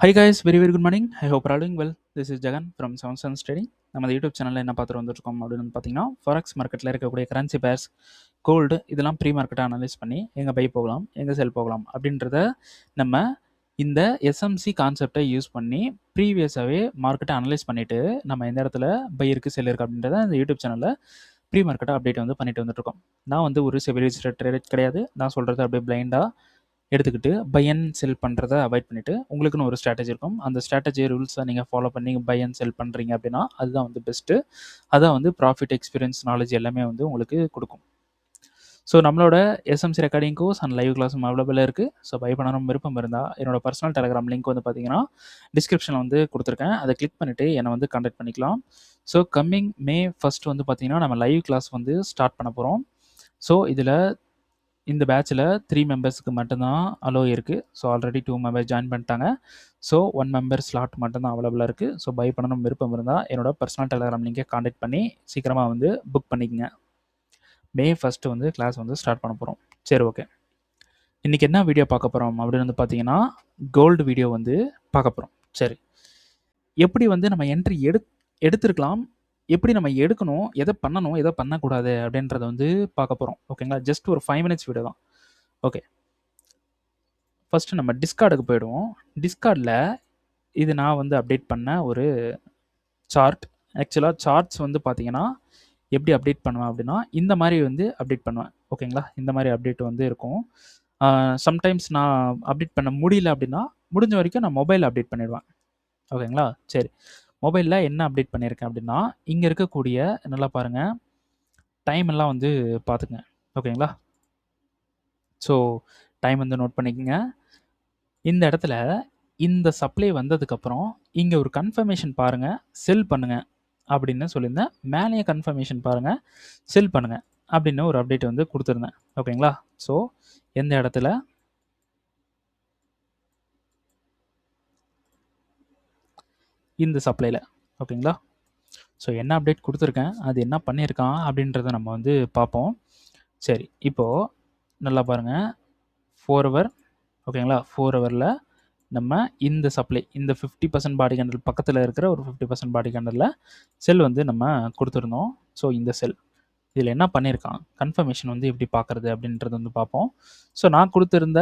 Hi guys, very good morning. I hope you're all doing well. This is Jagan from Seven Suns Trading. நம்ம YouTube சேனலில் என்ன பார்த்துட்டு வந்துருக்கோம் அப்படின்னு பார்த்தீங்கன்னா ஃபாரெக்ஸ் மார்க்கெட்டில் இருக்கக்கூடிய கரன்சி பேர்ஸ் கோல்டு இதெல்லாம் ப்ரீ மார்க்கெட்டை அனலைஸ் பண்ணி எங்கே பை போகலாம் எங்கே செல் போகலாம் அப்படின்றத நம்ம இந்த எஸ்எம்சி கான்செப்டை யூஸ் பண்ணி ப்ரீவியஸாகவே மார்க்கெட்டை அனலைஸ் பண்ணிவிட்டு நம்ம எந்த இடத்துல பை இருக்குது செல் இருக்குது அப்படின்றத இந்த யூடியூப் சேனலில் ப்ரீ மார்க்கெட்டை அப்டேட் வந்து பண்ணிட்டு வந்துட்டுருக்கோம். நான் வந்து ஒரு செபி ரிஜிஸ்டர்ட் ட்ரேடர் கிடையாது. நான் சொல்கிறது அப்படியே பிளைண்டாக எடுத்துக்கிட்டு பை அண்ட் செல் பண்ணுறதை அவாய்ட் பண்ணிவிட்டு உங்களுக்குன்னு ஒரு ஸ்ட்ராட்டஜி இருக்கும். அந்த ஸ்ட்ராட்டஜி ரூல்ஸை நீங்கள் ஃபாலோ பண்ணி பை அண்ட் செல் பண்ணுறீங்க அப்படின்னா அதுதான் வந்து பெஸ்ட்டு. அதான் வந்து ப்ராஃபிட் எக்ஸ்பீரியன்ஸ் நாலேஜ் எல்லாமே வந்து உங்களுக்கு கொடுக்கும். ஸோ நம்மளோட SMC recording course and live கிளாஸும் அவைலபிளாக இருக்குது. ஸோ பை பண்ணணும் விருப்பம் இருந்தால் என்னோட பர்சனல் டெலகிராம் லிங்க் வந்து பார்த்தீங்கன்னா டிஸ்கிரிப்ஷனில் வந்து கொடுத்துருக்கேன். அதை கிளிக் பண்ணிவிட்டு என்னை வந்து கான்டாக்ட் பண்ணிக்கலாம். ஸோ கம்மிங் May 1 வந்து பார்த்தீங்கன்னா நம்ம லைவ் கிளாஸ் வந்து ஸ்டார்ட் பண்ண போகிறோம். ஸோ இதில் இந்த பேட்சில் 3 மெம்பர்ஸ்க்கு மட்டும்தான் அலோ இருக்குது. ஸோ ஆல்ரெடி 2 மெம்பர்ஸ் ஜாயின் பண்ணிட்டாங்க. ஸோ 1 மெம்பர் ஸ்லாட் மட்டும்தான் அவைலபிளாக இருக்குது. ஸோ பை பண்ணணும் விருப்பம் இருந்தால் என்னோட பர்சனல் டெலகிராம் லிங்கை கான்டாக்ட் பண்ணி சீக்கிரமாக வந்து புக் பண்ணிக்கங்க. May 1 வந்து கிளாஸ் வந்து ஸ்டார்ட் பண்ண போகிறோம். சரி, ஓகே. இன்றைக்கி என்ன வீடியோ பார்க்க போகிறோம் அப்படின்னு வந்து பார்த்தீங்கன்னா கோல்டு வீடியோ வந்து பார்க்க போகிறோம். சரி, எப்படி வந்து நம்ம என்ட்ரி எடுத்திருக்கலாம், எப்படி நம்ம எடுக்கணும், எதை பண்ணணும், எதை பண்ணக்கூடாது அப்படின்றத வந்து பார்க்க போகிறோம். ஓகேங்களா? ஜஸ்ட் ஒரு 5 மினிட்ஸ் வீடியோ தான். ஓகே, ஃபஸ்ட்டு நம்ம டிஸ்கார்டுக்கு போயிடுவோம். டிஸ்கார்டில் இது நான் வந்து அப்டேட் பண்ண ஒரு சார்ட். ஆக்சுவலாக சார்ட்ஸ் வந்து பார்த்தீங்கன்னா எப்படி அப்டேட் பண்ணுவேன் அப்படின்னா இந்த மாதிரி வந்து அப்டேட் பண்ணுவேன். ஓகேங்களா? இந்த மாதிரி அப்டேட் வந்து இருக்கும். சம்டைம்ஸ் நான் அப்டேட் பண்ண முடியல அப்படின்னா முடிஞ்ச வரைக்கும் நான் மொபைல் அப்டேட் பண்ணிடுவேன். ஓகேங்களா? சரி, மொபைலில் என்ன அப்டேட் பண்ணியிருக்கேன் அப்படின்னா இங்கே இருக்கக்கூடிய நல்லா பாருங்கள், டைம் எல்லாம் வந்து பார்த்துங்க. ஓகேங்களா? ஸோ டைம் வந்து நோட் பண்ணிக்கோங்க. இந்த இடத்துல இந்த சப்ளை வந்ததுக்கப்புறம் இங்கே ஒரு கன்ஃபர்மேஷன் பாருங்கள், செல் பண்ணுங்கள் அப்படின்னு சொல்லியிருந்தேன். மேலேயே கன்ஃபர்மேஷன் பாருங்கள், செல் பண்ணுங்கள் அப்படின்னு ஒரு அப்டேட் வந்து கொடுத்துருந்தேன். ஓகேங்களா? ஸோ எந்த இடத்துல இந்த சப்ளையில். ஓகேங்களா? ஸோ என்ன அப்டேட் கொடுத்துருக்கேன், அது என்ன பண்ணியிருக்கான் அப்படின்றத நம்ம வந்து பார்ப்போம். சரி, இப்போது நல்லா பாருங்கள், 4 ஹவர். ஓகேங்களா? 4 ஹவரில் நம்ம இந்த சப்ளை இந்த 50% பாடி கேண்டில் பக்கத்தில் இருக்கிற ஒரு 50% பாடி கேண்டலில் செல் வந்து நம்ம கொடுத்துருந்தோம். ஸோ இந்த செல் இதில் என்ன பண்ணியிருக்கான், கன்ஃபர்மேஷன் வந்து எப்படி பார்க்குறது அப்படின்றது வந்து பார்ப்போம். ஸோ நான் கொடுத்துருந்த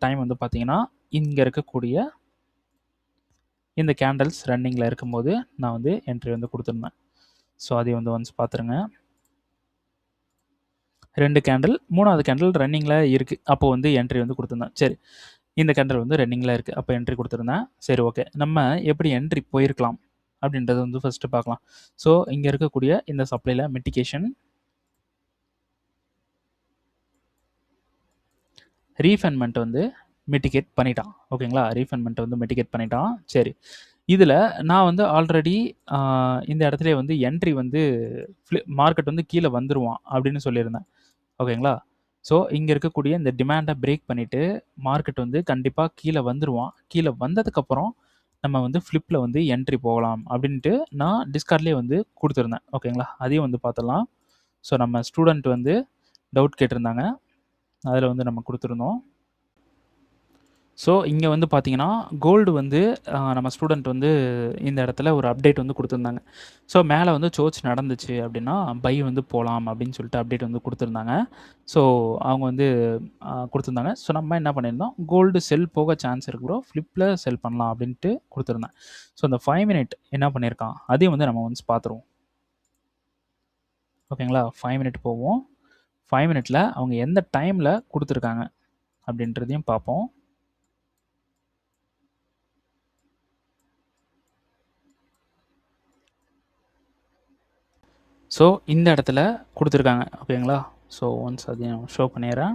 டைம் வந்து பார்த்தீங்கன்னா இங்கே இருக்கக்கூடிய இந்த கேண்டல்ஸ் ரன்னிங்கில் இருக்கும்போது நான் வந்து என்ட்ரி வந்து கொடுத்துருந்தேன். ஸோ அதை வந்து ஒன்ஸ் பார்த்துருங்க. 2 கேண்டில், 3வது கேண்டில் ரன்னிங்கில் இருக்குது. அப்போது வந்து என்ட்ரி வந்து கொடுத்துருந்தேன். சரி, இந்த கேண்டில் வந்து ரன்னிங்கில் இருக்குது, அப்போ என்ட்ரி கொடுத்துருந்தேன். சரி, ஓகே. நம்ம எப்படி என்ட்ரி போயிருக்கலாம் அப்படின்றது வந்து ஃபஸ்ட்டு பார்க்கலாம். ஸோ இங்கே இருக்கக்கூடிய இந்த சப்ளையில் மிட்டிகேஷன், ரீஃபண்ட்மெண்ட் வந்து மிட்டிகேட் பண்ணிட்டான். ஓகேங்களா? ரீஃபண்ட்மெண்ட் வந்து மிட்டிகேட் பண்ணிட்டான். சரி, இதில் நான் வந்து ஆல்ரெடி இந்த இடத்துல வந்து என்ட்ரி வந்து மார்க்கெட் வந்து கீழே வந்துடுவான் அப்படின்னு சொல்லியிருந்தேன். ஓகேங்களா? ஸோ இங்கே இருக்கக்கூடிய இந்த டிமாண்டை பிரேக் பண்ணிவிட்டு மார்க்கெட் வந்து கண்டிப்பாக கீழே வந்துடுவான். கீழே வந்ததுக்கப்புறம் நம்ம வந்து ஃப்ளிப்பில் வந்து என்ட்ரி போகலாம் அப்படின்ட்டு நான் டிஸ்கார்ட்லேயே வந்து கொடுத்துருந்தேன். ஓகேங்களா? அதையும் வந்து பார்த்துடலாம். ஸோ நம்ம ஸ்டூடெண்ட் வந்து டவுட் கேட்டிருந்தாங்க, அதில் வந்து நம்ம கொடுத்துருந்தோம். ஸோ இங்கே வந்து பார்த்தீங்கன்னா கோல்டு வந்து நம்ம ஸ்டூடெண்ட் வந்து இந்த இடத்துல ஒரு அப்டேட் வந்து கொடுத்துருந்தாங்க. ஸோ மேலே வந்து சோர்ச் நடந்துச்சு அப்படின்னா பை வந்து போகலாம் அப்படின்னு சொல்லிட்டு அப்டேட் வந்து கொடுத்துருந்தாங்க. ஸோ அவங்க வந்து கொடுத்துருந்தாங்க. ஸோ நம்ம என்ன பண்ணியிருந்தோம், கோல்டு செல் போக சான்ஸ் இருக்கு ப்ரோ, ஃப்ளிப்பில் செல் பண்ணலாம் அப்படின்ட்டு கொடுத்துருந்தேன். ஸோ இந்த 5 மினிட் என்ன பண்ணியிருக்கான் அதையும் வந்து நம்ம வந்து பார்த்துருவோம். ஓகேங்களா? 5 மினிட் போவோம். 5 மினிட்டில் அவங்க எந்த டைமில் கொடுத்துருக்காங்க அப்படின்றதையும் பார்ப்போம். ஸோ இந்த இடத்துல கொடுத்துருக்காங்க. ஓகேங்களா? ஸோ ஒன்ஸ் அதையும் ஷோ பண்ணிடுறேன்.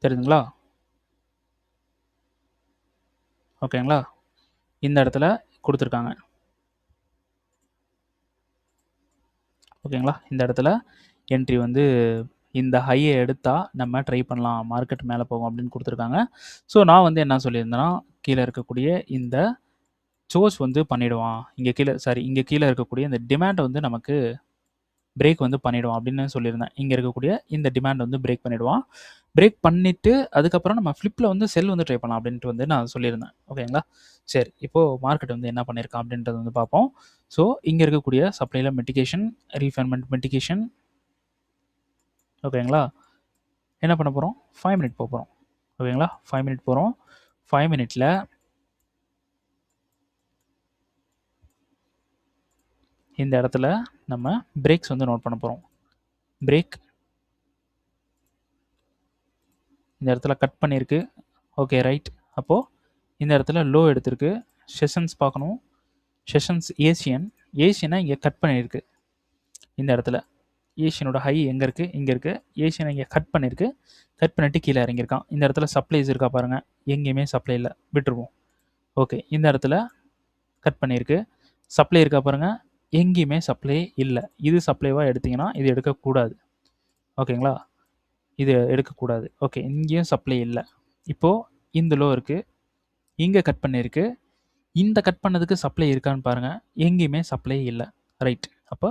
தெரியுதுங்களா? ஓகேங்களா? இந்த இடத்துல கொடுத்துருக்காங்க. ஓகேங்களா? இந்த இடத்துல என்ட்ரி வந்து இந்த ஹையை எடுத்தால் நம்ம ட்ரை பண்ணலாம், மார்க்கெட் மேலே போகும் அப்படின்னு கொடுத்துருக்காங்க. ஸோ நான் வந்து என்ன சொல்லியிருந்தேன்னா கீழே இருக்கக்கூடிய இந்த சோர்ஸ் வந்து பண்ணிவிடுவான், இங்கே கீழே இருக்கக்கூடிய இந்த டிமாண்டை வந்து நமக்கு பிரேக் வந்து பண்ணிவிடுவான் அப்படின்னு சொல்லியிருந்தேன். இங்கே இருக்கக்கூடிய இந்த டிமாண்ட் வந்து பிரேக் பண்ணிவிடுவான். பிரேக் பண்ணிவிட்டு அதுக்கப்புறம் நம்ம ஃப்ளிப்பில் வந்து செல் வந்து ட்ரை பண்ணலாம் அப்படின்ட்டு வந்து நான் சொல்லியிருந்தேன். ஓகேங்களா? சரி, இப்போது மார்க்கெட் வந்து என்ன பண்ணியிருக்கான் அப்படின்றத வந்து பார்ப்போம். ஸோ இங்கே இருக்கக்கூடிய சப்ளையில் மிட்டிகேஷன், ரீஃபைன்மெண்ட் மிட்டிகேஷன். ஓகேங்களா? என்ன பண்ண போகிறோம்? 5 மினிட் போகிறோம். ஓகேங்களா? 5 மினிட் போகிறோம். 5 மினிட்டில் இந்த இடத்துல நம்ம பிரேக்ஸ் வந்து நோட் பண்ண போகிறோம். பிரேக் இந்த இடத்துல கட் பண்ணியிருக்கு. Okay, right. அப்போது இந்த இடத்துல லோ எடுத்திருக்கு. செஷன்ஸ் பார்க்கணும். செஷன்ஸ் ஏசியனை இங்கே கட் பண்ணியிருக்கு. இந்த இடத்துல ஏசியனோட ஹை எங்கே இருக்குது? இங்கே இருக்குது. ஏசியனை இங்கே கட் பண்ணியிருக்கு. கட் பண்ணிவிட்டு கீழே இறங்கியிருக்கான். இந்த இடத்துல சப்ளைஸ் இருக்கா பாருங்கள். எங்கேயுமே சப்ளை இல்லை, விட்டுருவோம். ஓகே, இந்த இடத்துல கட் பண்ணியிருக்கு. சப்ளை இருக்கா பாருங்கள். எங்கேயுமே சப்ளை இல்லை. இது சப்ளைவாக எடுத்திங்கன்னா இது எடுக்கக்கூடாது. ஓகேங்களா? இது எடுக்கக்கூடாது. ஓகே, இங்கேயும் சப்ளை இல்லை. இப்போது இந்த லோ இருக்குது, இங்கே கட் பண்ணியிருக்கு. இந்த கட் பண்ணதுக்கு சப்ளை இருக்கான்னு பாருங்கள். எங்கேயுமே சப்ளை இல்லை. ரைட். அப்போ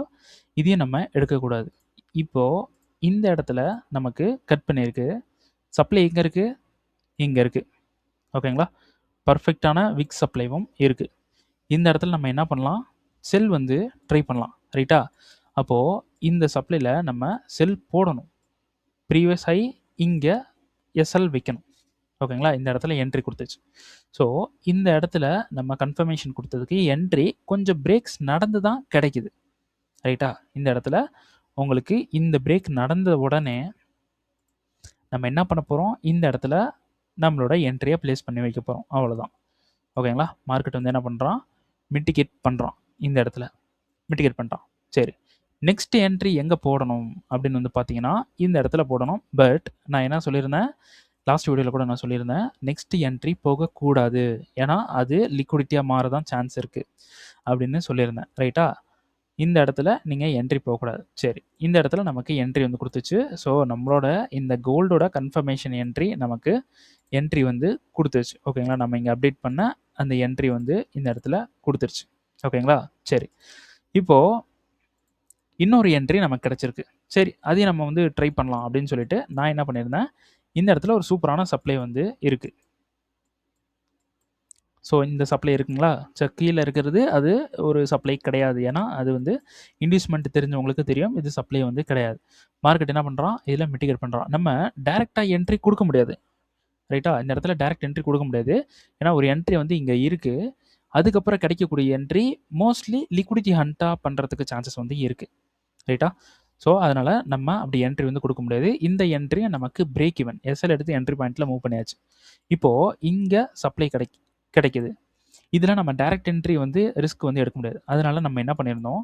இதையும் நம்ம எடுக்கக்கூடாது. இப்போது இந்த இடத்துல நமக்கு கட் பண்ணியிருக்கு. சப்ளை எங்கே இருக்குது? இங்கே இருக்குது. ஓகேங்களா? பர்ஃபெக்டான விக் சப்ளைவும் இருக்குது. இந்த இடத்துல நம்ம என்ன பண்ணலாம்? செல் வந்து ட்ரை பண்ணலாம். ரைட்டா? அப்போது இந்த சப்ளையில் நம்ம செல் போடணும். ப்ரீவியஸ் ஹை இங்கே எஸ்எல் வைக்கணும். ஓகேங்களா? இந்த இடத்துல என்ட்ரி கொடுத்துச்சு. ஸோ இந்த இடத்துல நம்ம கன்ஃபர்மேஷன் கொடுத்ததுக்கு என்ட்ரி கொஞ்சம் பிரேக்ஸ் நடந்து தான் கிடைக்குது. ரைட்டா? இந்த இடத்துல உங்களுக்கு இந்த பிரேக் நடந்த உடனே நம்ம என்ன பண்ண போகிறோம்? இந்த இடத்துல நம்மளோட என்ட்ரியை ப்ளேஸ் பண்ணி வைக்க போகிறோம். அவ்வளோதான். ஓகேங்களா? மார்க்கெட் வந்து என்ன பண்ணுறான்? மிட்டிகேட் பண்ணுறான். இந்த இடத்துல மிட்டிகேட் பண்ணுறான். சரி, நெக்ஸ்ட் என்ட்ரி எங்கே போடணும் அப்படின்னு வந்து பார்த்தீங்கன்னா இந்த இடத்துல போடணும். பட் நான் என்ன சொல்லியிருந்தேன், லாஸ்ட் வீடியோவில் கூட நான் சொல்லியிருந்தேன், நெக்ஸ்ட் என்ட்ரி போகக்கூடாது. ஏன்னா அது லிக்விடிட்டியாக மாற தான் சான்ஸ் இருக்குது அப்படின்னு சொல்லியிருந்தேன். ரைட்டா? இந்த இடத்துல நீங்கள் என்ட்ரி போகக்கூடாது. சரி, இந்த இடத்துல நமக்கு என்ட்ரி வந்து கொடுத்துச்சு. ஸோ நம்மளோட இந்த கோல்டோட கன்ஃபர்மேஷன் என்ட்ரி நமக்கு என்ட்ரி வந்து கொடுத்துருச்சு. ஓகேங்களா? நம்ம இங்கே அப்டேட் பண்ண அந்த என்ட்ரி வந்து இந்த இடத்துல கொடுத்துருச்சு. ஓகேங்களா? சரி, இப்போது இன்னொரு என்ட்ரி நமக்கு கிடச்சிருக்கு. சரி, அதையும் நம்ம வந்து ட்ரை பண்ணலாம் அப்படின்னு சொல்லிட்டு நான் என்ன பண்ணியிருந்தேன், இந்த இடத்துல ஒரு சூப்பரான சப்ளை வந்து இருக்குது. ஸோ இந்த சப்ளை இருக்குங்களா? கீழே இருக்கிறது அது ஒரு சப்ளை கிடையாது. ஏன்னா அது வந்து இன்டியூஸ்மெண்ட் தெரிஞ்சவங்களுக்கு தெரியும், இது சப்ளை வந்து கிடையாது. மார்க்கெட் என்ன பண்ணுறான்? இதில் மிட்டிகேட் பண்ணுறான். நம்ம டைரெக்டாக என்ட்ரி கொடுக்க முடியாது. ரைட்டா? இந்த இடத்துல டைரக்ட் என்ட்ரி கொடுக்க முடியாது. ஏன்னா ஒரு என்ட்ரி வந்து இங்கே இருக்குது. அதுக்கப்புறம் கிடைக்கக்கூடிய என்ட்ரி மோஸ்ட்லி லிக்விடிட்டி ஹண்ட்டாக பண்ணுறதுக்கு சான்சஸ் வந்து இருக்குது. ரைட்டா? ஸோ அதனால் நம்ம அப்படி என்ட்ரி வந்து கொடுக்க முடியாது. இந்த என்ட்ரி நமக்கு பிரேக் ஈவன் எஸ்எல் எடுத்து என்ட்ரி பாயிண்ட்டில் மூவ் பண்ணியாச்சு. இப்போது இங்கே சப்ளை கிடைக்குது. இதில் நம்ம டைரக்ட் என்ட்ரி வந்து ரிஸ்க் வந்து எடுக்க முடியாது. அதனால் நம்ம என்ன பண்ணியிருந்தோம்,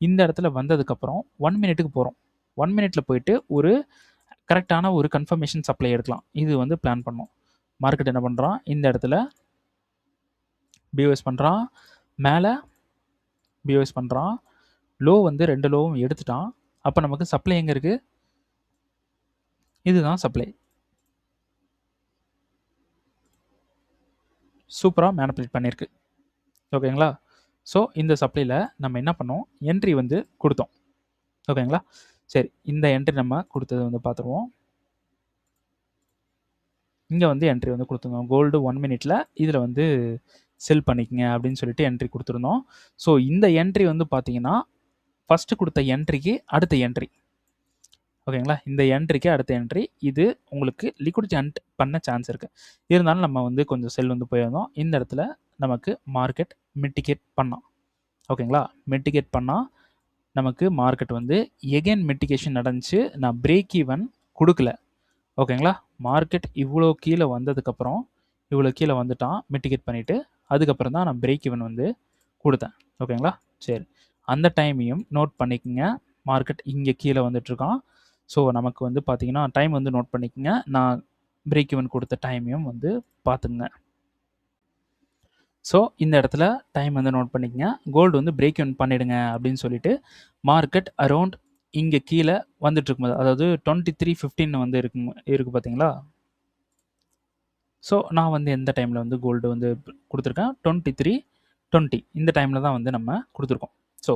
இந்த இடத்துல வந்ததுக்கப்புறம் 1 மினிட்டுக்கு போகிறோம். 1 மினிட்ல போயிட்டு ஒரு கரெக்டான ஒரு கன்ஃபர்மேஷன் சப்ளை எடுக்கலாம். இது வந்து பிளான் பண்ணோம். மார்க்கெட் என்ன பண்ணுறான்? இந்த இடத்துல பிஓஎஸ் பண்ணுறான். மேலே பிஓஎஸ் பண்ணுறான். லோ வந்து 2 லோவும் எடுத்துட்டான். அப்போ நமக்கு சப்ளை எங்கே இருக்குது? இதுதான் சப்ளை. சூப்பராக மேனிபுலேட் பண்ணியிருக்கு. ஓகேங்களா? ஸோ இந்த சப்ளையில் நம்ம என்ன பண்ணோம்? என்ட்ரி வந்து கொடுத்தோம். ஓகேங்களா? சரி, இந்த என்ட்ரி நம்ம கொடுத்தது வந்து பார்த்துருவோம். இங்கே வந்து என்ட்ரி வந்து கொடுத்துருந்தோம். கோல்டு 1 மினிட்ல இதில் வந்து செல் பண்ணிக்கங்க அப்படின்னு சொல்லிட்டு என்ட்ரி கொடுத்துருந்தோம். ஸோ இந்த என்ட்ரி வந்து பார்த்தீங்கன்னா ஃபஸ்ட்டு கொடுத்த என்ட்ரிக்கு அடுத்த என்ட்ரி. ஓகேங்களா? இந்த என்ட்ரிக்கு அடுத்த என்ட்ரி. இது உங்களுக்கு லிக்விடிட்டி ஹண்ட் பண்ண சான்ஸ் இருக்குது. இருந்தாலும் நம்ம வந்து கொஞ்சம் செல் வந்து போயிருந்தோம். இந்த இடத்துல நமக்கு மார்க்கெட் மிட்டிகேட் பண்ணோம். ஓகேங்களா? மிட்டிகேட் பண்ணால் நமக்கு மார்க்கெட் வந்து எகெயின் மிட்டிகேஷன் நடந்துச்சு. நான் பிரேக் ஈவன் கொடுக்கல. ஓகேங்களா? மார்க்கெட் இவ்வளோ கீழே வந்ததுக்கப்புறம் இவ்வளோ கீழே வந்துட்டான் மிட்டிகேட் பண்ணிவிட்டு, அதுக்கப்புறம் தான் நான் பிரேக் ஈவன் வந்து கொடுத்தேன். ஓகேங்களா? சரி, அந்த டைமையும் நோட் பண்ணிக்கங்க. மார்க்கெட் இங்கே கீழே வந்துட்டுருக்கான். ஸோ நமக்கு வந்து பார்த்தீங்கன்னா டைம் வந்து நோட் பண்ணிக்கங்க. நான் பிரேக் ஈவன் கொடுத்த டைமையும் வந்து பார்த்துங்க. ஸோ இந்த இடத்துல டைம் வந்து நோட் பண்ணிக்கங்க. கோல்டு வந்து பிரேக் ஈவன் பண்ணிடுங்க அப்படின்னு சொல்லிட்டு மார்க்கெட் அரௌண்ட் இங்கே கீழே வந்துட்டு இருக்கும்போது, அதாவது 23:15 வந்து இருக்குது பார்த்தீங்களா? ஸோ நான் வந்து எந்த டைமில் வந்து கோல்டு வந்து கொடுத்துருக்கேன்? 23:20 இந்த டைமில் தான் வந்து நம்ம கொடுத்துருக்கோம். ஸோ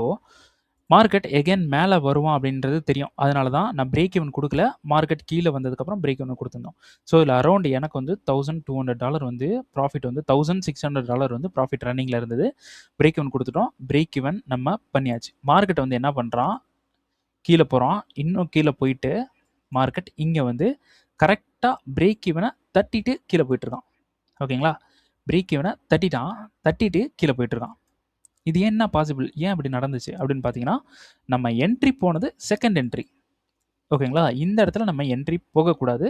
மார்க்கெட் எகைன் மேலே வருவான் அப்படின்றது தெரியும். அதனால தான் நான் பிரேக் ஈவன் கொடுக்கல. மார்க்கெட் கீழே வந்ததுக்கப்புறம் பிரேக் ஈவன் கொடுத்துருந்தோம். ஸோ இதில் அரௌண்ட் எனக்கு வந்து $1200 வந்து ப்ராஃபிட் வந்து $1600 வந்து ப்ராஃபிட் ரன்னிங்கில் இருந்தது. பிரேக் ஈவன் கொடுத்துட்டோம். பிரேக் ஈவன் நம்ம பண்ணியாச்சு. மார்க்கெட் வந்து என்ன பண்ணுறான், கீழே போகிறான். இன்னும் கீழே போயிட்டு மார்க்கெட் இங்கே வந்து கரெக்டாக பிரேக் ஈவனை தட்டிட்டு கீழே போயிட்டுருக்கான். ஓகேங்களா, பிரேக் ஈவனை தட்டிட்டு கீழே போயிட்டுருக்கான். இது என்ன பாசிபிள், ஏன் அப்படி நடந்துச்சு அப்படின்னு பார்த்தீங்கன்னா, நம்ம என்ட்ரி போனது செகண்ட் என்ட்ரி. ஓகேங்களா, இந்த இடத்துல நம்ம என்ட்ரி போகக்கூடாது.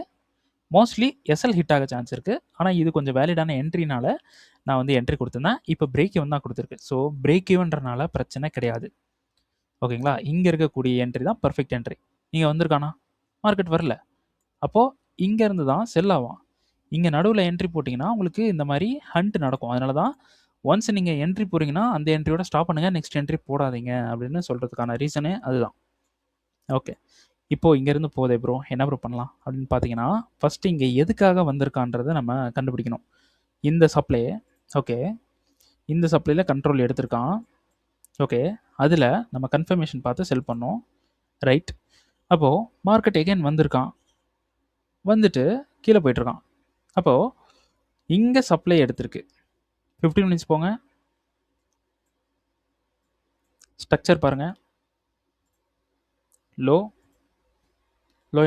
மோஸ்ட்லி எஸ்எல் ஹிட் ஆக சான்ஸ் இருக்குது. ஆனால் இது கொஞ்சம் வேலிடான என்ட்ரினால நான் வந்து என்ட்ரி கொடுத்துருந்தேன். இப்போ பிரேக் ஈவன் தான் கொடுத்துருக்கு. ஸோ பிரேக் ஈவன்றனால பிரச்சனை கிடையாது. ஓகேங்களா, இங்கே இருக்கக்கூடிய என்ட்ரி தான் பர்ஃபெக்ட் என்ட்ரி. இங்கே வந்திருக்கானா, மார்க்கெட் வரல. அப்போது இங்கேருந்து தான் செல் ஆகும். இங்கே நடுவில் என்ட்ரி போட்டிங்கன்னா உங்களுக்கு இந்த மாதிரி ஹண்ட் நடக்கும். அதனால தான் ஒன்ஸ் நீங்கள் என்ட்ரி போகிறீங்கன்னா அந்த என்ட்ரியோட ஸ்டாப் பண்ணுங்கள், நெக்ஸ்ட் என்ட்ரி போடாதீங்க அப்படின்னு சொல்கிறதுக்கான ரீசனே அதுதான். ஓகே, இப்போது இங்கேருந்து போதே ப்ரோ என்ன ப்ரோ பண்ணலாம் அப்படின்னு பார்த்தீங்கன்னா, ஃபஸ்ட்டு இங்கே எதுக்காக வந்திருக்கான்றதை நம்ம கண்டுபிடிக்கணும். இந்த சப்ளை, ஓகே, இந்த சப்ளையில் கண்ட்ரோல் எடுத்திருக்கான். ஓகே, அதில் நம்ம கன்ஃபர்மேஷன் பார்த்து செல் பண்ணோம். ரைட், அப்போது மார்க்கெட் எகைன் வந்திருக்கான், வந்துட்டு கீழே போயிட்டுருக்கான். அப்போது இங்கே சப்ளை எடுத்திருக்கு. 15 மினிட்ஸ் போங்க, ஸ்ட்ரக்சர் பாருங்கள். லோ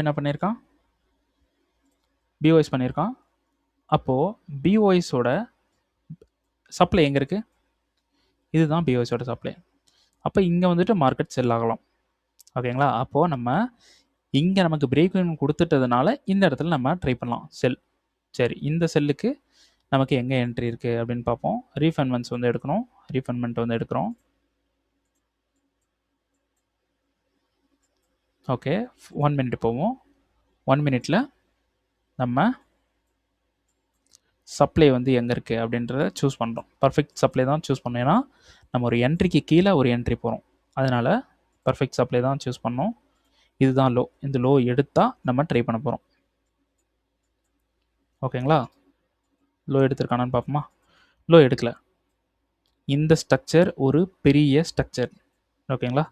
என்ன பண்ணியிருக்கான், பிஓஎஸ் பண்ணியிருக்கான். அப்போது பிஓஎஸோட சப்ளை எங்கே இருக்குது, இதுதான் பிஓஎஸோட சப்ளை. அப்போ இங்கே வந்துட்டு மார்க்கெட் செல் ஆகலாம். ஓகேங்களா, அப்போது நம்ம இங்கே நமக்கு பிரேக் ஈவன் கொடுத்துட்டதுனால இந்த இடத்துல நம்ம ட்ரை பண்ணலாம் செல். சரி, இந்த செல்லுக்கு நமக்கு எங்கே என்ட்ரி இருக்குது அப்படின்னு பார்ப்போம். ரீஃபண்ட்மெண்ட்ஸ் வந்து எடுக்கணும். ரீஃபண்ட்மெண்ட் வந்து எடுக்கிறோம். ஓகே, 1 மினிட் போவோம். 1 மினிட்டில் நம்ம சப்ளை வந்து எங்கே இருக்குது அப்படின்றத சூஸ் பண்ணுறோம். பர்ஃபெக்ட் சப்ளை தான் சூஸ் பண்ணோம். ஏன்னா நம்ம ஒரு என்ட்ரிக்கு கீழே ஒரு என்ட்ரி போகிறோம். அதனால் பர்ஃபெக்ட் சப்ளை தான் சூஸ் பண்ணோம். இதுதான் லோ. இந்த லோ எடுத்தால் நம்ம ட்ரை பண்ண போகிறோம். ஓகேங்களா, லோ எடுத்திருக்கானான்னு பார்ப்போமா. லோ எடுக்கல. இந்த ஸ்ட்ரக்சர் ஒரு பெரிய ஸ்ட்ரக்சர். ஓகேங்களா,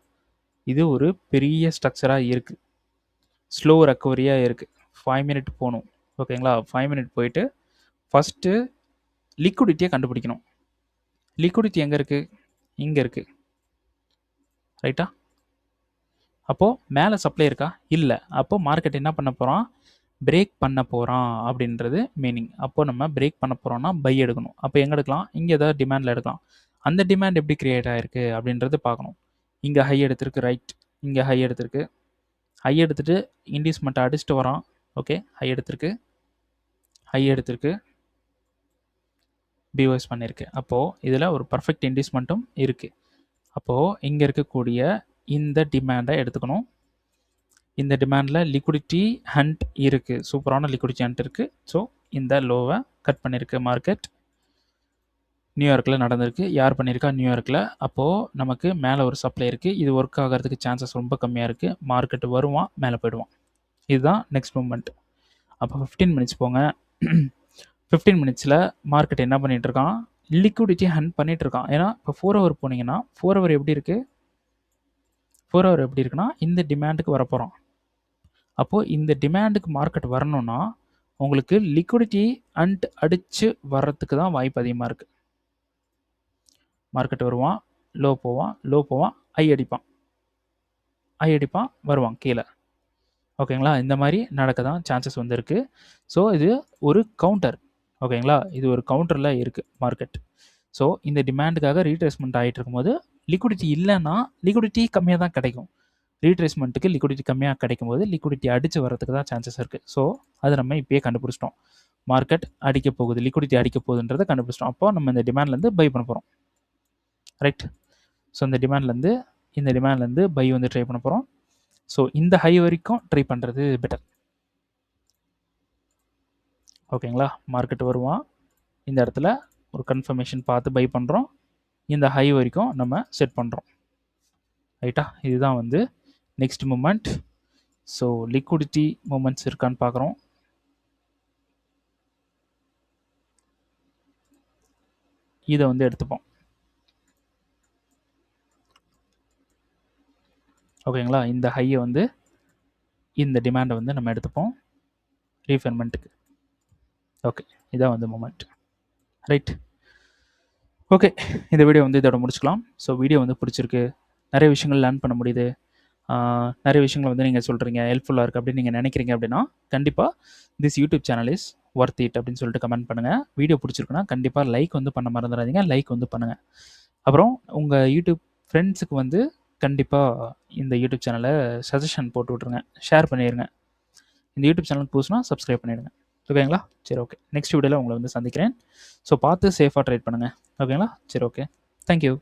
இது ஒரு பெரிய ஸ்ட்ரக்சராக இருக்குது. ஸ்லோ ரெக்கவரியாக இருக்குது. 5 மினிட் போகணும். ஓகேங்களா, 5 மினிட் போயிட்டு ஃபஸ்ட்டு லிக்விடிட்டியை கண்டுபிடிக்கணும். லிக்விடிட்டி எங்கே இருக்குது, இங்கே இருக்குது. ரைட்டா, அப்போது மேலே சப்ளை இருக்கா, இல்லை. அப்போது மார்க்கெட் என்ன பண்ண போகிறான், பிரேக் பண்ண போகிறான் அப்படின்றது மீனிங். அப்போது நம்ம பிரேக் பண்ண போகிறோன்னா பை எடுக்கணும். அப்போ எங்கே எடுக்கலாம், இங்கே ஏதாவது டிமாண்டில் எடுக்கலாம். அந்த டிமாண்ட் எப்படி க்ரியேட் ஆகிருக்கு அப்படின்றது பார்க்கணும். இங்கே ஹை எடுத்திருக்கு, ரைட், இங்கே ஹை எடுத்திருக்கு. ஹை எடுத்துகிட்டு இண்டிஸ்மெண்ட்டை அடிச்சுட்டு வரான். ஓகே, ஹை எடுத்திருக்கு, பிஓஎஸ் பண்ணியிருக்கு. அப்போது இதில் ஒரு பர்ஃபெக்ட் இண்டிஸ்மெண்ட்டும் இருக்குது. அப்போது இங்கே இருக்கக்கூடிய இந்த டிமாண்டை எடுத்துக்கணும். இந்த டிமாண்டில் லிக்விடிட்டி ஹண்ட் இருக்குது, சூப்பரான லிக்விடிட்டி ஹண்ட் இருக்குது. ஸோ இந்த லோவை கட் பண்ணியிருக்கு மார்க்கெட். நியூயார்க்கில் நடந்திருக்கு. யார் பண்ணியிருக்கா, நியூயார்க்கில். அப்போது நமக்கு மேலே ஒரு சப்ளை இருக்குது. இது ஒர்க் ஆகிறதுக்கு சான்சஸ் ரொம்ப கம்மியாக இருக்குது. மார்க்கெட் வருவான், மேலே போயிடுவான். இதுதான் நெக்ஸ்ட் மூமெண்ட். அப்போ 15 மினிட்ஸ் போங்க. 15 மினிட்ஸில் மார்க்கெட் என்ன பண்ணிகிட்ருக்கான், லிக்விடிட்டி ஹண்ட் பண்ணிகிட்ருக்கான். ஏன்னா இப்போ 4 ஹவர் போனீங்கன்னா 4 ஹவர் எப்படி இருக்குது, 4 ஹவர் எப்படி இருக்குன்னா இந்த டிமாண்டுக்கு வரப்போகிறோம். அப்போது இந்த டிமாண்டுக்கு மார்க்கெட் வரணும்னா உங்களுக்கு லிக்விடிட்டி அண்ட் அடித்து வர்றதுக்கு தான் வாய்ப்பு அதிகமாக இருக்குது. மார்க்கெட் வருவான், லோ போவான், ஐ அடிப்பான், வருவான் கீழே. ஓகேங்களா, இந்த மாதிரி நடக்க தான் சான்சஸ் வந்துருக்கு. ஸோ இது ஒரு கவுண்டர். ஓகேங்களா, இது ஒரு கவுண்டரில் இருக்குது மார்க்கெட். ஸோ இந்த டிமாண்டுக்காக ரீட்ரேஸ்மெண்ட் ஆகிட்டு இருக்கும்போது லிக்விடிட்டி இல்லைன்னா லிக்விடிட்டி கம்மியாக தான் கிடைக்கும். ரீட்ரேஸ்மெண்ட்டுக்கு லிக்விடிட்டி கம்மியாக கிடைக்கும் போது லிக்விடிட்டி அடித்து வரதுக்கு தான் சான்சஸ் இருக்குது. ஸோ அதை நம்ம இப்போயே கண்டுபிடிச்சிட்டோம். மார்க்கெட் அடிக்க போகுது, லிக்விடிட்டி அடிக்க போகுதுன்றதை கண்டுபிடிச்சிட்டோம். அப்போ நம்ம இந்த டிமாண்ட்லேருந்து பை பண்ண போகிறோம். ரைட், ஸோ இந்த டிமாண்ட்லேருந்து பை வந்து ட்ரை பண்ண போகிறோம். ஸோ இந்த ஹை வரைக்கும் ட்ரை பண்ணுறது பெட்டர். ஓகேங்களா, மார்க்கெட் வருவான், இந்த இடத்துல ஒரு கன்ஃபர்மேஷன் பார்த்து பை பண்ணுறோம். இந்த ஹை வரைக்கும் நம்ம செட் பண்ணுறோம். ரைட்டா, இதுதான் வந்து next moment. So liquidity moments இருக்கான்னு பார்க்குறோம். இதை வந்து எடுத்துப்போம். ஓகேங்களா? இந்த ஹையை வந்து இந்த டிமாண்டை வந்து நம்ம எடுத்துப்போம் ரீஃபைன்மெண்ட்டுக்கு. ஓகே, இதான் வந்து மொமெண்ட். ரைட். ஓகே, இந்த வீடியோ வந்து இதோட முடிச்சுக்கலாம். ஸோ வீடியோ வந்து பிடிச்சிருக்கு, நிறைய விஷயங்கள் லேர்ன் பண்ண முடியுது, நிறைய விஷயங்கள் வந்து நீங்கள் சொல்கிறீங்க ஹெல்ப்ஃபுல்லாக இருக்குது அப்படின்னு நீங்கள் நினைக்கிறீங்க அப்படின்னா கண்டிப்பாக this YouTube channel is worth it அப்படின்னு சொல்லிட்டு கமெண்ட் பண்ணுங்கள். வீடியோ பிடிச்சிருக்குன்னா கண்டிப்பாக லைக் வந்து பண்ண மறந்துடாதீங்க, லைக் வந்து பண்ணுங்கள். அப்புறம் உங்கள் யூடியூப் ஃப்ரெண்ட்ஸுக்கு வந்து கண்டிப்பாக இந்த யூடியூப் சேனலை சஜஷன் போட்டு விட்ருங்க, ஷேர் பண்ணிடுங்க. இந்த யூடியூப் சேனலுக்கு புதுசுனா சப்ஸ்கிரைப் பண்ணிவிடுங்க. ஓகேங்களா? சரி, ஓகே. நெக்ஸ்ட் வீடியோவில் உங்களை வந்து சந்திக்கிறேன். ஸோ பார்த்து சேஃபாக ட்ரைட் பண்ணுங்கள். ஓகேங்களா? சரி, ஓகே. தேங்க்யூ.